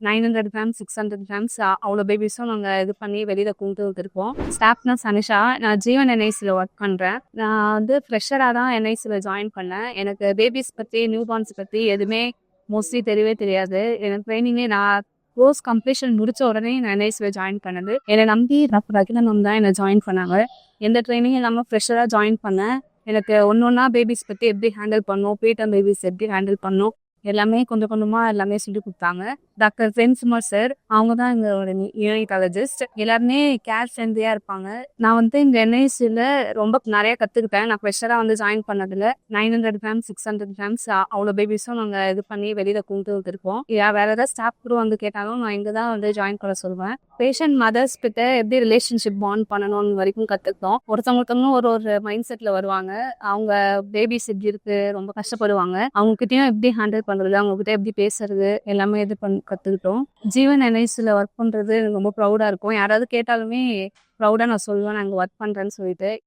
900 grams 600 grams அவ்வளோ பேபிஸும் நாங்கள் இது பண்ணி வெளியில் கொண்டு வந்துருக்கோம். ஸ்டாஃப்னா சனிஷா. நான் ஜீவன் என்ஐசியில் ஒர்க் பண்ணுறேன். நான் வந்து ஃப்ரெஷராக தான் என்ஐசியில் ஜாயின் பண்ணேன். எனக்கு பேபிஸ் பற்றி நியூ பார்ன்ஸ் பற்றி எதுவுமே மோஸ்ட்லி தெரியவே தெரியாது. எனக்கு ட்ரைனிங்கே நான் கோர்ஸ் கம்ப்ளீஷன் முடிச்ச உடனே நான் என்ஐசியில் ஜாயின் பண்ணது. என்னை நம்பி டாக்டர் அகிலன் மேம் தான் என்னை ஜாயின் பண்ணாங்க. எந்த ட்ரைனிங் இல்லாமல் ஃப்ரெஷராக ஜாயின் பண்ணேன். எனக்கு ஒன்றா பேபிஸ் பற்றி எப்படி ஹேண்டில் பண்ணணும், பேட்டம் பேபிஸ் எப்படி ஹேண்டில் பண்ணணும் எல்லாமே கொஞ்சம் கொஞ்சமாக எல்லாமே சொல்லி கொடுத்தாங்க. டாக்டர் சென்சுமார் சார் அவங்க தான் எங்களோட யூனிகாலஜிஸ்ட். எல்லாருமே கேர் ஃப்ரெண்ட்லியாக இருப்பாங்க. நான் வந்து இந்த என்ஐசியில் ரொம்ப நிறைய கற்றுக்கிட்டேன். நான் ஃப்ரெஷராக வந்து ஜாயின் பண்ணதில் 900 கிராம்ஸ் 600 கிராம்ஸ் அவ்வளோ பேபிஸும் நாங்கள் இது பண்ணி வெளியில் கொண்டு வந்துருக்கோம். வேறு ஏதாவது ஸ்டாஃப் கூட வந்து கேட்டாலும் நான் இங்கே தான் வந்து ஜாயின் பண்ண சொல்லுவேன். பேஷண்ட் மதர்ஸ் கிட்ட எப்படி ரிலேஷன்ஷிப் பாண்ட் பண்ணணும்னு வரைக்கும் கற்றுக்கிட்டோம். ஒருத்தவங்களுக்கும் ஒரு மைண்ட் செட்டில் வருவாங்க. அவங்க பேபிஸ் எப்படி இருக்கு, ரொம்ப கஷ்டப்படுவாங்க. அவங்ககிட்டயும் எப்படி ஹேண்டில் பண்ணுறது, அவங்ககிட்ட எப்படி பேசுறது எல்லாமே இது கற்றுக்கிட்டோம். ஜீவன் என்ஐசியில் ஒர்க் பண்ணுறது எனக்கு ரொம்ப ப்ரௌடாக இருக்கும். யாராவது கேட்டாலுமே ப்ரௌடாக நான் சொல்லுவேன் நான் அங்கே ஒர்க் பண்ணுறேன்னு சொல்லிட்டு.